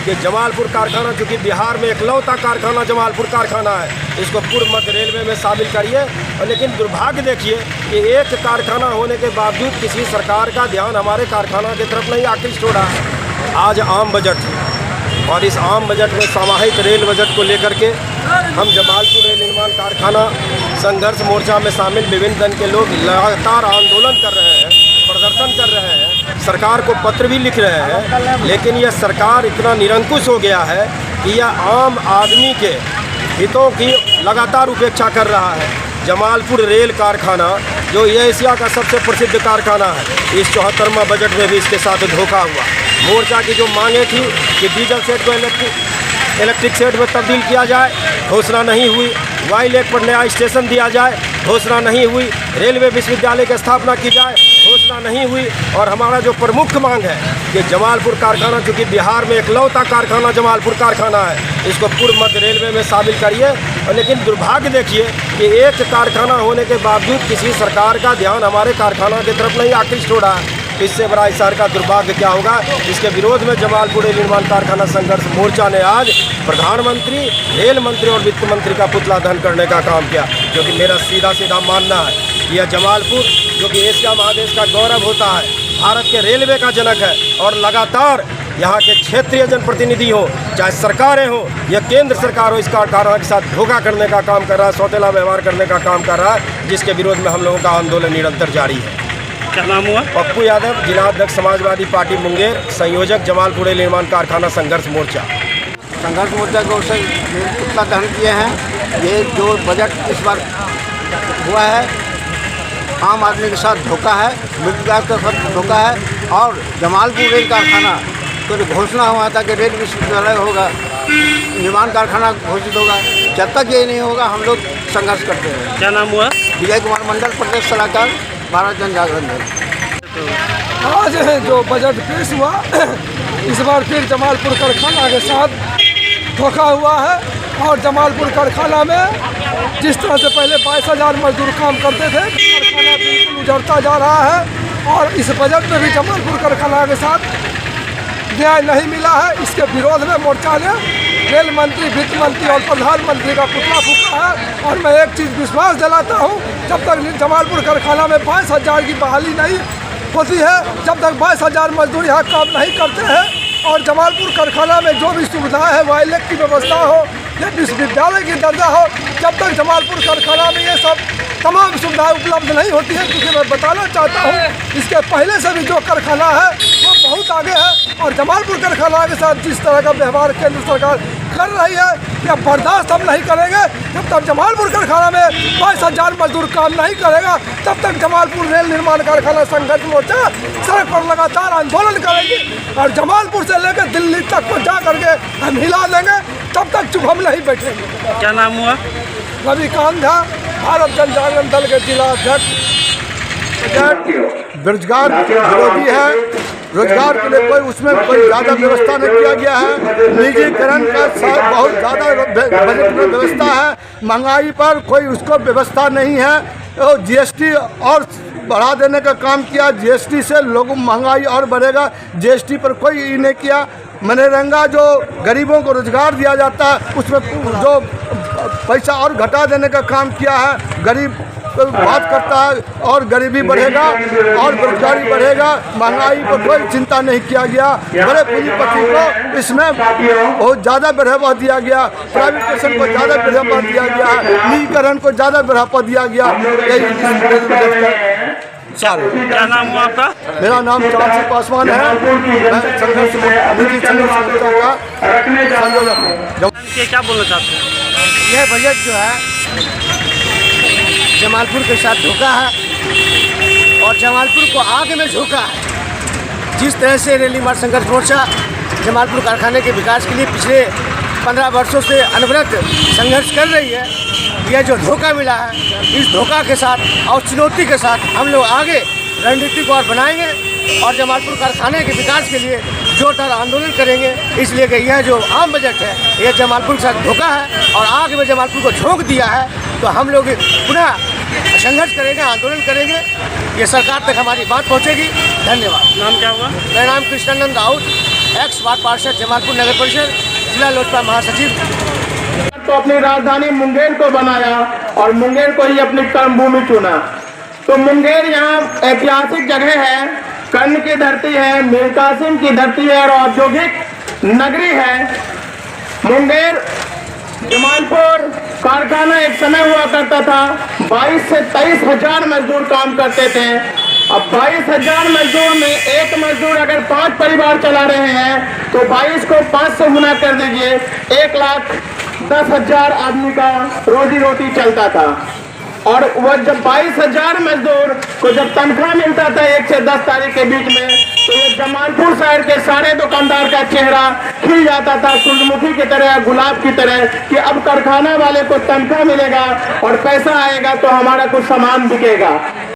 कि जमालपुर कारखाना, चूँकि बिहार में एकलौता कारखाना जमालपुर कारखाना है, इसको पूर्व मध्य रेलवे में शामिल करिए। और लेकिन दुर्भाग्य देखिए कि एक कारखाना होने के बावजूद किसी सरकार का ध्यान हमारे कारखाना की तरफ नहीं आकृष्ट हो रहा है। आज आम बजट, और इस आम बजट में सामाहिक रेल बजट को लेकर के हम जमालपुर रेल निर्माण कारखाना संघर्ष मोर्चा में शामिल विभिन्न दल के लोग लगातार आंदोलन कर रहे हैं, प्रदर्शन कर रहे हैं, सरकार को पत्र भी लिख रहे हैं। लेकिन यह सरकार इतना निरंकुश हो गया है कि यह आम आदमी के हितों की लगातार उपेक्षा कर रहा है। जमालपुर रेल कारखाना जो एशिया का सबसे प्रसिद्ध कारखाना है, इस 74वां बजट में भी इसके साथ धोखा हुआ। मोर्चा की जो मांगे थी कि डीजल सेट को इलेक्ट्रिक सेट में तब्दील किया जाए, घोषणा नहीं हुई। वाई लेक पर नया स्टेशन दिया जाए, घोषणा नहीं हुई। रेलवे विश्वविद्यालय की स्थापना की जाए, घोषणा नहीं हुई। और हमारा जो प्रमुख मांग है कि जमालपुर कारखाना, चूँकि बिहार में एकलौता कारखाना जमालपुर कारखाना है, इसको पूर्व मध्य रेलवे में शामिल करिए। और लेकिन दुर्भाग्य देखिए कि एक कारखाना होने के बावजूद किसी सरकार का ध्यान हमारे कारखाना की तरफ नहीं आकृष्ट हो रहा है। इससे बड़ा इस शहर का दुर्भाग्य क्या होगा। इसके विरोध में जमालपुर रेल निर्माण कारखाना संघर्ष मोर्चा ने आज प्रधानमंत्री, रेल मंत्री और वित्त मंत्री का पुतला दहन करने का काम किया। क्योंकि मेरा सीधा मानना है कि यह जमालपुर, जो कि एशिया महादेश का गौरव होता है, भारत के रेलवे का जनक है, और लगातार यहाँ के क्षेत्रीय जनप्रतिनिधि हो, चाहे सरकारें हो या केंद्र सरकार हो, इस कारखाना के साथ धोखा करने का काम कर रहा है, सौतेला व्यवहार करने का काम कर रहा है, जिसके विरोध में हम लोगों का आंदोलन निरंतर जारी है। क्या नाम हुआ? पप्पू यादव, जिला अध्यक्ष समाजवादी पार्टी मुंगेर, संयोजक जमालपुर रेल निर्माण कारखाना संघर्ष मोर्चा। संघर्ष मोर्चा की ओर से पुतला दहन किए हैं। ये जो बजट इस बार हुआ है, आम आदमी के साथ धोखा है, बेरोजगार के साथ धोखा है। और जमालपुर रेल कारखाना तो घोषणा हुआ था कि रेल विश्वविद्यालय होगा, निर्माण कारखाना घोषित होगा। जब तक ये नहीं होगा हम लोग संघर्ष करते हैं। क्या नाम हुआ? विजय कुमार मंडल, प्रदेश सलाहकार, भारत जन जागरण दल। आज जो बजट पेश हुआ, इस बार फिर जमालपुर कारखाना के साथ धोखा हुआ है। और जमालपुर कारखाना में जिस तरह से पहले 22,000 मजदूर काम करते थे, कारखाना बिल्कुल उजड़ता जा रहा है। और इस बजट में भी जमालपुर कारखाना के साथ न्याय नहीं मिला है। इसके विरोध में मोर्चा ने रेल मंत्री, वित्त मंत्री और प्रधानमंत्री का पुतला फूका है। और मैं एक चीज़ विश्वास दिलाता हूँ, जब तक जमालपुर कारखाना में 22,000 की बहाली नहीं होती है, जब तक 22,000 मजदूर यहाँ काम नहीं करते हैं, और जमालपुर कारखाना में जो भी सुविधाएं है, वाई लेक की व्यवस्था हो या विश्वविद्यालय की दर्जा हो, जब तक जमालपुर कारखाना में ये सब तमाम सुविधाएं उपलब्ध नहीं होती है। क्योंकि मैं बताना चाहता हूँ, इसके पहले से भी जो कारखाना है वो बहुत आगे है। और जमालपुर कारखाना के साथ जिस तरह का व्यवहार केंद्र सरकार कर रही है, यह बर्दाश्त हम नहीं करेंगे। जब तक जमालपुर कारखाना में 22,000 मजदूर काम नहीं करेगा, तब तक जमालपुर रेल निर्माण कारखाना संघर्ष मोर्चा सड़क पर लगातार आंदोलन करेगी। और जमालपुर से लेकर दिल्ली तक को जा करके हम हिला देंगे, तब तक चुप हम नहीं बैठेंगे। क्या नाम हुआ? रविकांत झा, भारत जन जागरण दल के जिला अध्यक्ष। बेरोजगार विरोधी है। रोजगार के लिए उसमें कोई ज़्यादा व्यवस्था नहीं किया गया है। निजीकरण का बहुत ज़्यादा बजट में व्यवस्था है। महंगाई पर कोई उसको व्यवस्था नहीं है। और जीएसटी और बढ़ा देने का काम किया। जीएसटी से लोगों महंगाई और बढ़ेगा। जीएसटी पर कोई ये नहीं किया। मनरेगा जो गरीबों को रोजगार दिया जाता है, उसमें जो पैसा और घटा देने का काम किया है। गरीब बात करता है और गरीबी बढ़ेगा और बेरोजगारी बढ़ेगा। महंगाई पर कोई चिंता नहीं किया गया। बड़े पूंजीपति को इसमें बहुत ज़्यादा बढ़ावा दिया गया। प्राइवेटाइजेशन को ज़्यादा बढ़ावा दिया गया। निजीकरण को ज़्यादा बढ़ावा दिया गया। क्या नाम हुआ आपका? मेरा नाम चांसी पासवान है। मैं संघर्ष मोर्चा का संयोजक हूँ। क्या बोलना चाहते हैं? यह बजट जो है जमालपुर के साथ धोखा है और जमालपुर को आगे में झोंका है। जिस तरह से रेल निर्माण संघर्ष मोर्चा जमालपुर कारखाने के विकास के लिए पिछले 15 वर्षों से अनवरत संघर्ष कर रही है, यह जो धोखा मिला है, इस धोखा के साथ और चुनौती के साथ हम लोग आगे रणनीति को और बनाएंगे और जमालपुर कारखाने के विकास के लिए जोरदार आंदोलन करेंगे। इसलिए कि यह जो आम बजट है, यह जमालपुर के साथ धोखा है और आगे में जमालपुर को झोंक दिया है। तो हम लोग पुनः संघर्ष करेंगे, आंदोलन करेंगे। ये सरकार तक हमारी बात पहुंचेगी। धन्यवाद। नाम क्या हुआ? मेरा नाम कृष्णानंद राउत, एक्स वार्ड पार्षद जमालपुर नगर परिषद, जिला लोजपा महासचिव। तो अपनी राजधानी मुंगेर को बनाया और मुंगेर को ही अपनी कर्मभूमि चुना। तो मुंगेर यहाँ ऐतिहासिक जगह है, कर्ण की धरती है, मीर कासिम की धरती है और औद्योगिक नगरी है। मुंगेर जमालपुर कारखाना एक समय हुआ करता था, 22 से 23 हजार मजदूर काम करते थे। अब 22,000 मजदूर में एक मजदूर अगर 5 परिवार चला रहे हैं तो 22 को 5 से गुना कर दीजिए, 1,10,000 आदमी का रोजी रोटी चलता था। और वह जब 22,000 मजदूर को जब तनख्वाह मिलता था 1 से 10 तारीख के बीच में, तो ये जमालपुर शहर के सारे दुकानदार का चेहरा खिल जाता था, सूरजमुखी की तरह, गुलाब की तरह, कि अब कारखाना वाले को तनख्वाह मिलेगा और पैसा आएगा तो हमारा कुछ सामान बिकेगा।